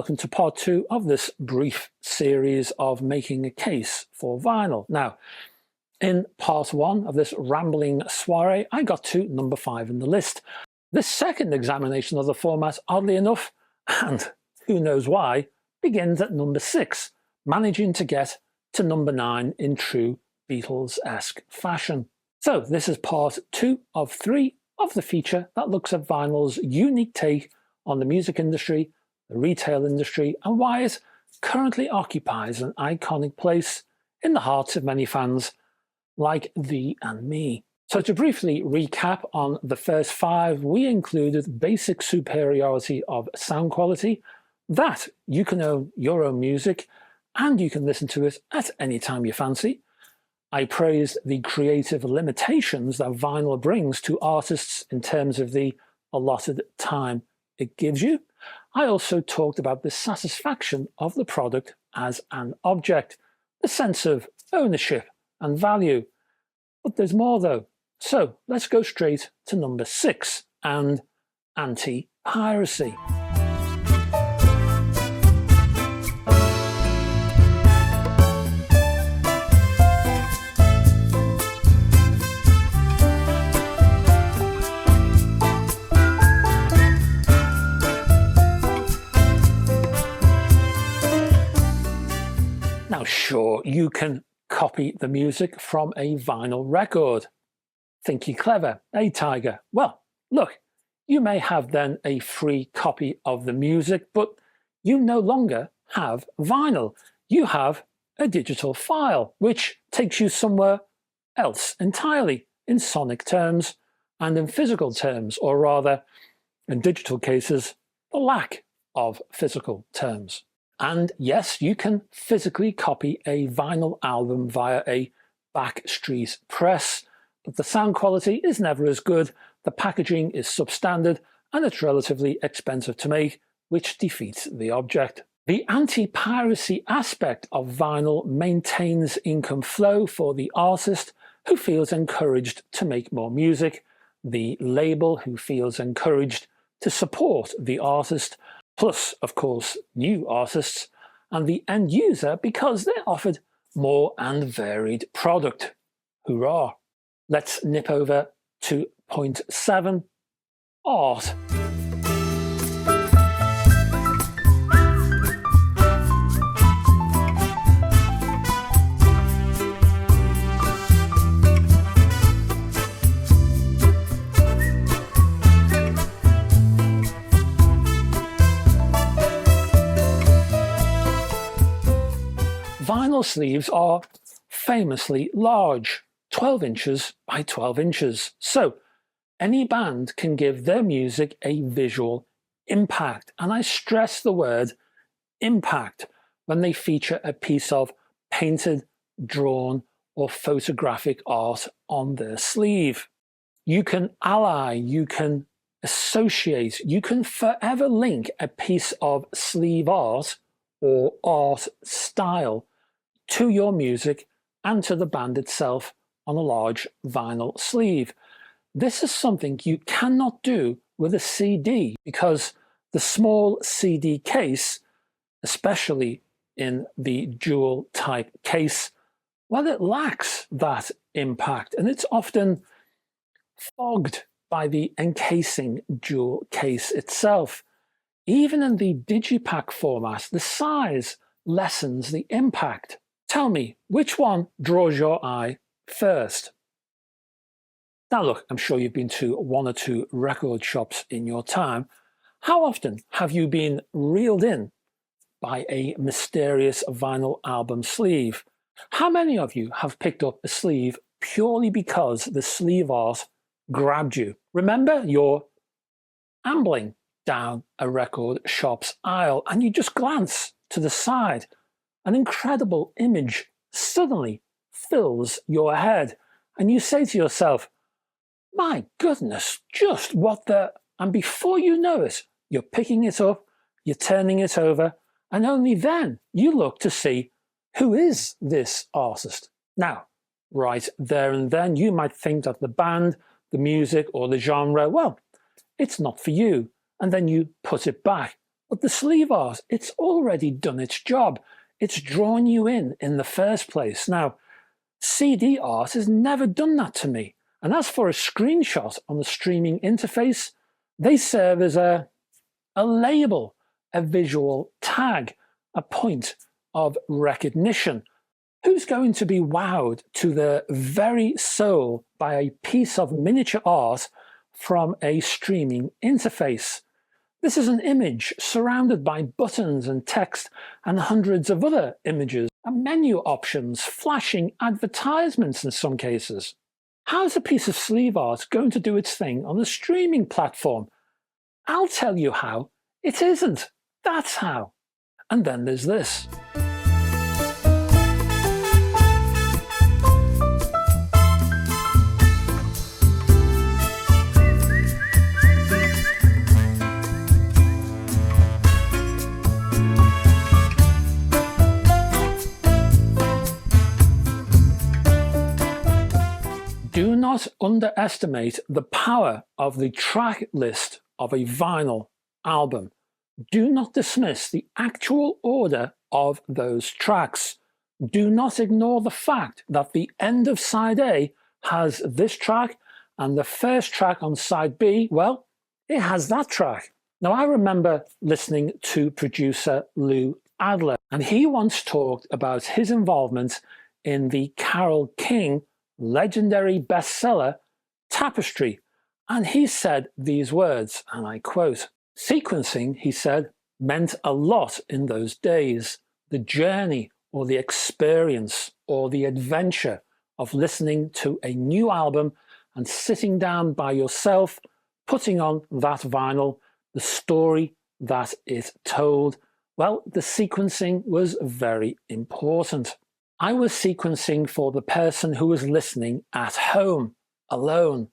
welcome to part 2 of this brief series of making a case for vinyl. Now, in part 1 of this rambling soiree, I got to number 5 in the list. This second examination of the format, oddly enough, and who knows why, begins at number 6, managing to get to number 9 in true Beatles-esque fashion. So this is part 2 of 3 of the feature that looks at vinyl's unique take on the music industry, the retail industry, and why it currently occupies an iconic place in the hearts of many fans like thee and me. So to briefly recap on the first 5, we included basic superiority of sound quality, that you can own your own music and you can listen to it at any time you fancy. I praised the creative limitations that vinyl brings to artists in terms of the allotted time it gives you. I also talked about the satisfaction of the product as an object, the sense of ownership and value. But there's more though. So let's go straight to number 6 and anti-piracy. Now, sure, you can copy the music from a vinyl record. Think you clever, eh, Tiger? Well, look, you may have then a free copy of the music, but you no longer have vinyl. You have a digital file, which takes you somewhere else entirely in sonic terms and in physical terms, or rather, in digital cases, the lack of physical terms. And yes, you can physically copy a vinyl album via a backstreet press, but the sound quality is never as good, the packaging is substandard, and it's relatively expensive to make, which defeats the object. The anti-piracy aspect of vinyl maintains income flow for the artist who feels encouraged to make more music, the label who feels encouraged to support the artist, plus, of course, new artists, and the end user because they're offered more and varied product. Hurrah! Let's nip over to point 7, art. Vinyl sleeves are famously large, 12 inches by 12 inches. So any band can give their music a visual impact. And I stress the word impact when they feature a piece of painted, drawn, or photographic art on their sleeve. You can ally, you can associate, you can forever link a piece of sleeve art or art style to your music and to the band itself on a large vinyl sleeve. This is something you cannot do with a CD because the small CD case, especially in the dual type case, well, it lacks that impact and it's often fogged by the encasing dual case itself. Even in the digipack format, the size lessens the impact. Tell me, which one draws your eye first? Now look, I'm sure you've been to 1 or 2 record shops in your time. How often have you been reeled in by a mysterious vinyl album sleeve? How many of you have picked up a sleeve purely because the sleeve art grabbed you? Remember, you're ambling down a record shop's aisle and you just glance to the side. An incredible image suddenly fills your head and you say to yourself, my goodness, just what the... And before you know it, you're picking it up, you're turning it over, and only then you look to see who is this artist. Now, right there and then, you might think that the band, the music, or the genre, well, it's not for you. And then you put it back. But the sleeve art, it's already done its job. It's drawn you in the first place. Now, CD art has never done that to me. And as for a screenshot on the streaming interface, they serve as a label, a visual tag, a point of recognition. Who's going to be wowed to their very soul by a piece of miniature art from a streaming interface? This is an image surrounded by buttons and text and hundreds of other images and menu options, flashing advertisements in some cases. How's a piece of sleeve art going to do its thing on the streaming platform? I'll tell you how. It isn't. That's how. And then there's this. Do not underestimate the power of the track list of a vinyl album. Do not dismiss the actual order of those tracks. Do not ignore the fact that the end of side A has this track and the first track on side B, well, it has that track. Now, I remember listening to producer Lou Adler, and he once talked about his involvement in the Carole King legendary bestseller Tapestry, and he said these words, and I quote, "Sequencing," he said, "meant a lot in those days. The journey or the experience or the adventure of listening to a new album and sitting down by yourself, putting on that vinyl, the story that it told, well, the sequencing was very important. I was sequencing for the person who was listening at home, alone.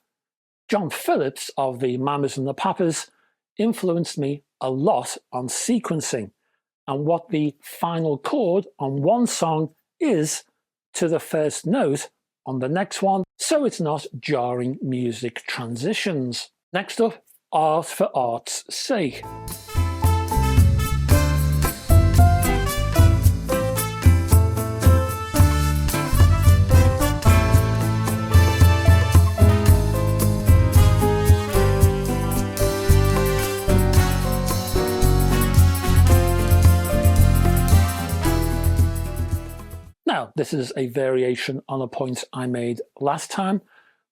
John Phillips of the Mamas and the Papas influenced me a lot on sequencing and what the final chord on one song is to the first note on the next one, so it's not jarring music transitions." Next up, art for art's sake. Now, this is a variation on a point I made last time,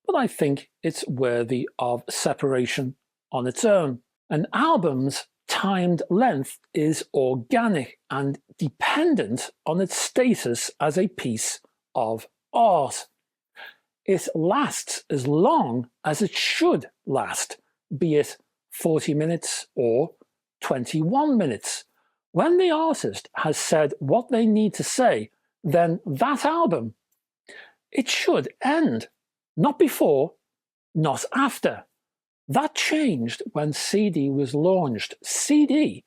but I think it's worthy of separation on its own. An album's timed length is organic and dependent on its status as a piece of art. It lasts as long as it should last, be it 40 minutes or 21 minutes. When the artist has said what they need to say, then that album, it should end. Not before, not after. That changed when CD was launched. CD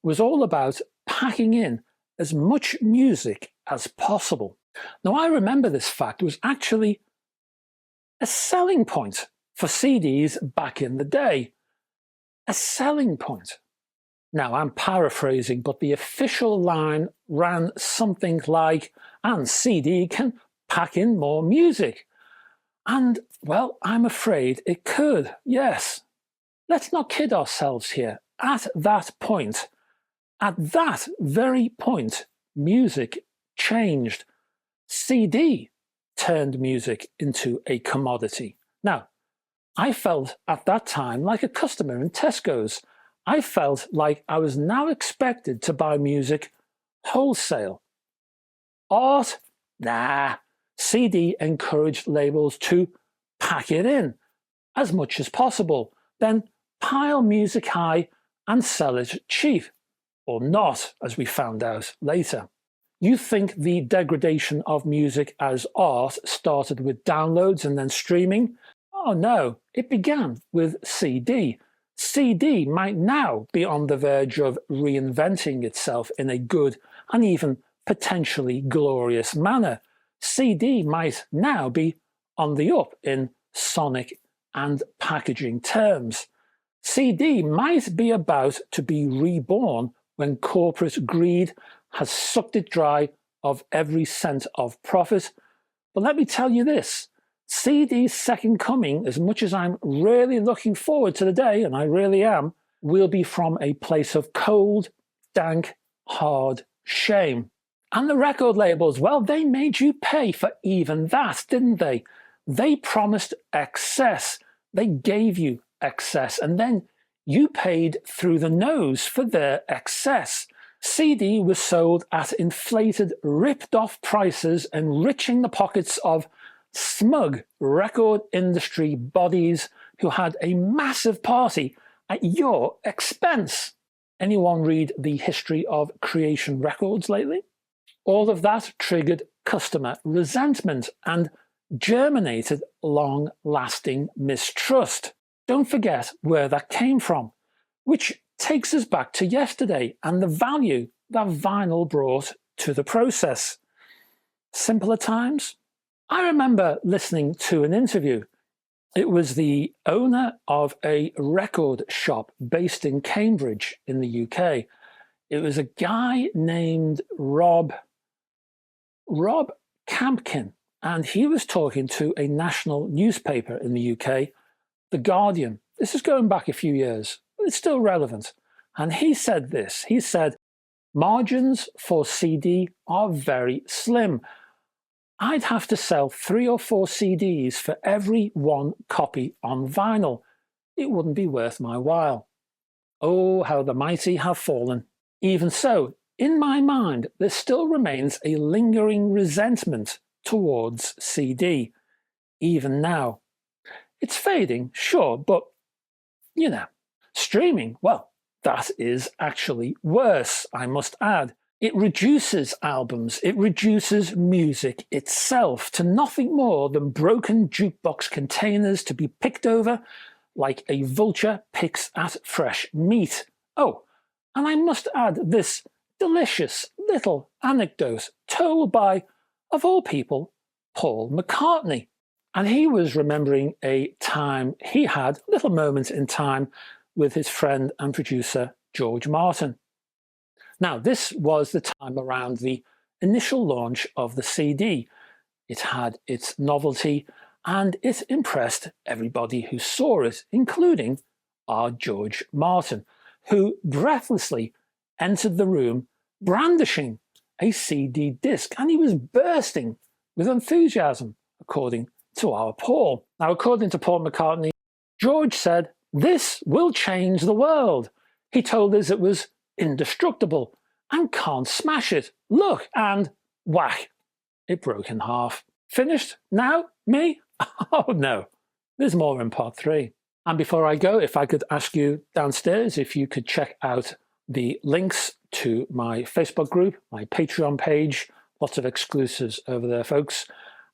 was all about packing in as much music as possible. Now, I remember this fact was actually a selling point for CDs back in the day. A selling point. Now, I'm paraphrasing, but the official line ran something like, "And CD can pack in more music." And, well, I'm afraid it could, yes. Let's not kid ourselves here. At that very point, music changed. CD turned music into a commodity. Now, I felt at that time like a customer in Tesco's. I felt like I was now expected to buy music wholesale. Art? Nah. CD encouraged labels to pack it in as much as possible, then pile music high and sell it cheap. Or not, as we found out later. You think the degradation of music as art started with downloads and then streaming? Oh no, it began with CD. CD might now be on the verge of reinventing itself in a good and even potentially glorious manner. CD might now be on the up in sonic and packaging terms. CD might be about to be reborn when corporate greed has sucked it dry of every cent of profit. But let me tell you this, CD's second coming, as much as I'm really looking forward to the day, and I really am, will be from a place of cold, dank, hard shame. And the record labels, well, they made you pay for even that, didn't they? They promised excess. They gave you excess, and then you paid through the nose for their excess. CD was sold at inflated, ripped-off prices, enriching the pockets of smug record industry bodies who had a massive party at your expense. Anyone read the history of Creation Records lately? All of that triggered customer resentment and germinated long-lasting mistrust. Don't forget where that came from, which takes us back to yesterday and the value that vinyl brought to the process. Simpler times? I remember listening to an interview. It was the owner of a record shop based in Cambridge in the UK. It was a guy named Rob Campkin, and he was talking to a national newspaper in the UK, The Guardian. This is going back a few years, but it's still relevant. And he said this, he said, margins for CD are very slim. I'd have to sell 3 or 4 CDs for every one copy on vinyl. It wouldn't be worth my while. Oh, how the mighty have fallen. Even so, in my mind, there still remains a lingering resentment towards CD, even now. It's fading, sure, but, you know, streaming, well, that is actually worse, I must add. It reduces albums, it reduces music itself to nothing more than broken jukebox containers to be picked over like a vulture picks at fresh meat. Oh, and I must add this delicious little anecdote told by, of all people, Paul McCartney. And he was remembering a time he had, a little moment in time, with his friend and producer George Martin. Now, this was the time around the initial launch of the CD. It had its novelty and it impressed everybody who saw it, including our George Martin, who breathlessly entered the room brandishing a CD disc, and he was bursting with enthusiasm, according to our Paul. Now, according to Paul McCartney, George said, "This will change the world." He told us it was indestructible and can't smash it. Look, and whack, it broke in half. Finished? Now? Me? Oh no, there's more in part 3. And before I go, if I could ask you downstairs if you could check out the links to my Facebook group, my Patreon page, lots of exclusives over there, folks,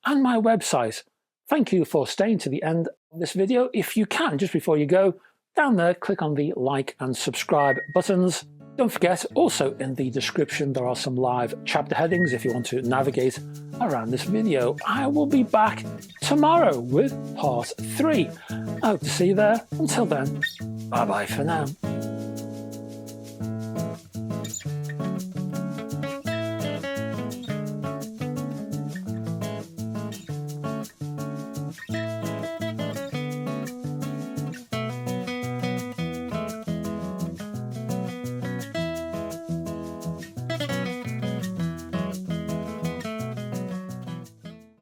and my website. Thank you for staying to the end of this video. If you can, just before you go, down there, click on the like and subscribe buttons. Don't forget, also in the description, there are some live chapter headings if you want to navigate around this video. I will be back tomorrow with part 3. I hope to see you there. Until then, bye-bye for now.